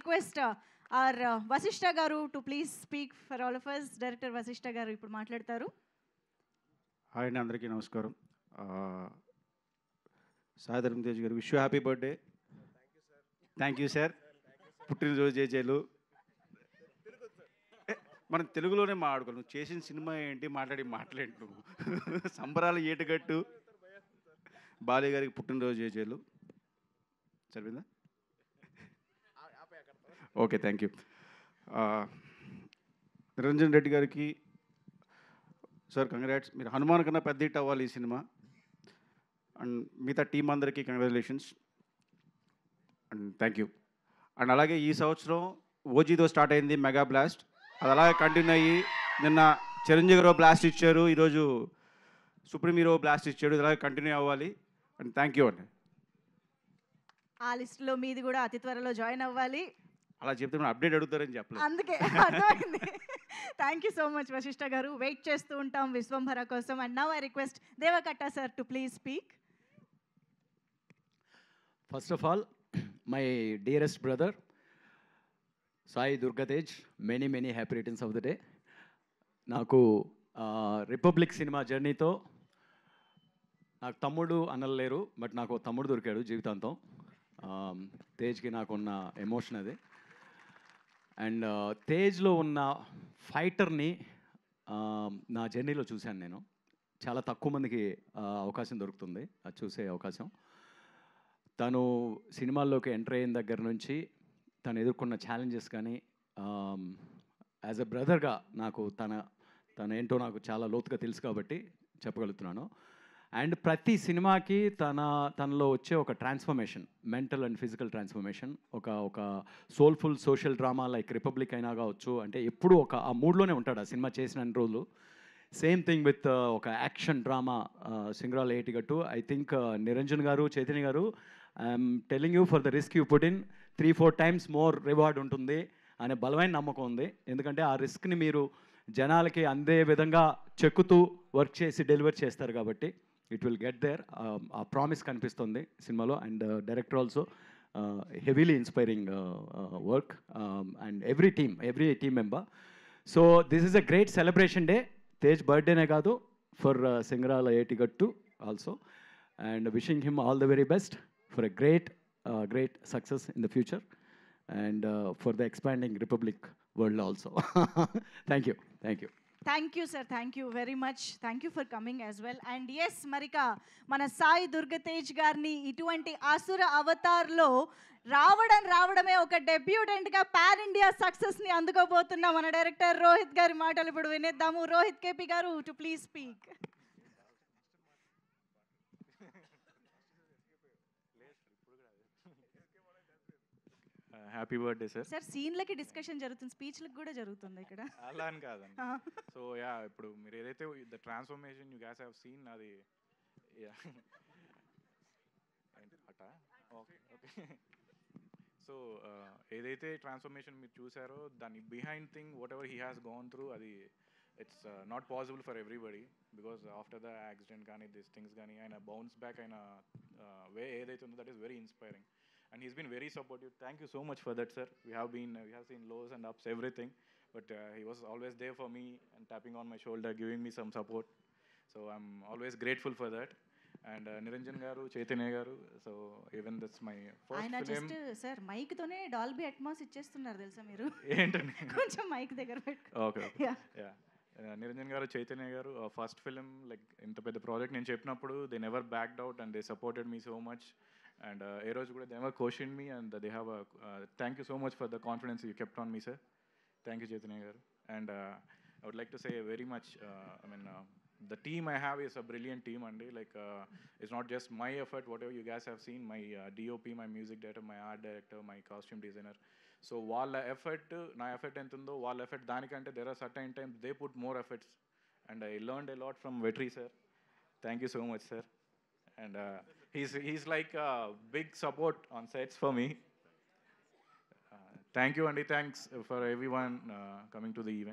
request our Vasishta Garu to please speak for all of us. Director Vasishta Garu ఇప్పుడు మాట్లాడతారు. Hi అండి, అందరికీ నమస్కారం. సాయి ధర్మ తేజ్ గారు, wish you happy birthday. Thank you sir. పుట్టినరోజు జేజేలు. మనం తెలుగులోనే మాట్లాడుకో. నువ్వు చేసిన సినిమా ఏంటి, మాట్లాడేంటి నువ్వు. సంబరాలు ఏటుగట్టు. బాలయ్య గారికి పుట్టినరోజు జేజేలు. సరిపోయిందా? Okay, thank you. Niranjan Reddy గారికి సార్ కంగ్రాట్స్. మీరు హనుమాన్ కన్నా పెద్ద హిట్ అవ్వాలి ఈ సినిమా. అండ్ మిగతా టీం అందరికీ congratulations and thank you. And అలాగే ఈ సంవత్సరం ఓజీతో స్టార్ట్ అయింది మెగా బ్లాస్ట్. అది అలాగే కంటిన్యూ అయ్యి నిన్న చిరంజీవి గారు బ్లాస్ట్ ఇచ్చారు, ఈరోజు సుప్రీం హీరో బ్లాస్ట్ ఇచ్చాడు. ఇది అలాగే కంటిన్యూ అవ్వాలి అండ్ థ్యాంక్ యూ అండి. ఆ లిస్టులో మీది కూడా అతి త్వరలో జాయిన్ అవ్వాలి. అలా చెప్తే మనం అప్డేట్ అడుగుతారని చెప్పలేదు, అందుకే అర్థమైంది. Thank you so much Vassishta గారు. వెయిట్ చేస్తూ ఉంటాం విశ్వంభర కోసం. And now I request Deva Katta sir to please speak. First of all, my dearest brother, Sai Durgatej, many happy returns of the day. నాకు రిపబ్లిక్ సినిమా జర్నీతో నాకు తమ్ముడు అన్నలు లేరు, బట్ నాకు తమ్ముడు దొరికాడు జీవితాంతం. తేజ్కి నాకున్న ఎమోషన్ అది. అండ్ తేజ్లో ఉన్న ఫైటర్ని నా జర్నీలో చూశాను నేను. చాలా తక్కువ మందికి అవకాశం దొరుకుతుంది అది చూసే అవకాశం. తను సినిమాల్లోకి ఎంటర్ అయిన దగ్గర నుంచి తను ఎదుర్కొన్న ఛాలెంజెస్ కానీ యాజ్ ఎ బ్రదర్గా నాకు తన ఏంటో నాకు చాలా లోతుగా తెలుసు కాబట్టి చెప్పగలుగుతున్నాను. అండ్ ప్రతి సినిమాకి తనలో వచ్చే ఒక transformation, mental and physical transformation, ఒక soulful social drama like Republic అయినా కావచ్చు, అంటే ఎప్పుడు ఆ మూడ్లోనే ఉంటాడు ఆ సినిమా చేసిన రోజులు. సేమ్ థింగ్ విత్ ఒక action drama Singarala Yetigattu. I think Niranjan గారు, చైతన్య గారు, I'm telling you for the risk you put in 3-4 times more reward ఉంటుంది అనే బలమైన నమ్మకం ఉంది. ఎందుకంటే ఆ రిస్క్ని మీరు జనాలకి అందే విధంగా చెక్కుతూ వర్క్ చేసి డెలివర్ చేస్తారు కాబట్టి ఇట్ విల్ గెట్ దేర్. ఆ ప్రామిస్ కనిపిస్తుంది సినిమాలో. And director also heavily inspiring work and every team member. So this is a great celebration day. Tej బర్త్డేనే కాదు, for Singarala Yetigattu also. And wishing him all the very best for a great success in the future and for the expanding Republic world also. Thank you. Thank you sir. Thank you very much. Thank you for coming as well. And ఎస్ మరిక మన సాయి దుర్గతేజ్ గారిని ఇటువంటి అసుర అవతార్లో రావడమే ఒక డెబ్యూటెంట్గా pan India సక్సెస్ని అందుకోబోతున్న మన డైరెక్టర్ రోహిత్ గారి మాటలు ఇప్పుడు వినేద్దాము. రోహిత్ కేపీ గారు to please speak. Happy birthday sir. Sir సీన్లకి డిస్కషన్ జరుగుతుంది, స్పీచ్లకు కూడా జరుగుతుంది ఇక్కడ. అలా అని కాదండి. సో యా, ఇప్పుడు మీరు ఏదైతే the transformation you guys have seen, అది అట ఓకే. సో ఏదైతే ట్రాన్స్ఫర్మేషన్ మీరు చూసారో దాని behind thing whatever he has gone through, అది it's not possible for everybody. Because after the accident కానీ దిస్ థింగ్స్ కానీ ఆయన బౌన్స్ బ్యాక్ అయిన వే ఏదైతే ఉందో that is very inspiring. And he's been very supportive. Thank you so much for that, sir. We have seen lows and ups, everything, but he was always there for me and tapping on my shoulder, giving me some support. So I'm always grateful for that. And Niranjan garu, Chaitanya garu, so even that's my first ఆయన film. Just sir mic తోనే Dolby Atmos ఇచ్చేస్తున్నారు తెలుసా మీరు. ఏంటండి కొంచెం mic దగ్గర పెట్టుకో. Okay yeah. Niranjan గారు, చైతన్య గారు, ఫస్ట్ ఫిలిం లైక్ ఇంత పెద్ద ప్రాజెక్ట్ నేను చెప్పినప్పుడు they never backed out and they supported me so much. And ఏ రోజు కూడా they never questioned me and they have a thank you so much for the confidence you kept on me, sir. Thank you, Chaitanya garu. And I would like to say very much the team I have is a brilliant team, and like it's not just my effort, whatever you guys have seen, my DOP, my music director, my art director, my costume designer. So వాళ్ళ effort నా effort ఎంత ఉందో వాళ్ళ effort దానికంటే there are certain times they put more efforts, and I learned a lot from Vetri sir. Thank you so much, sir. And he's like a big support on sets for me. Thank you, Andy. Thanks for everyone coming to the event.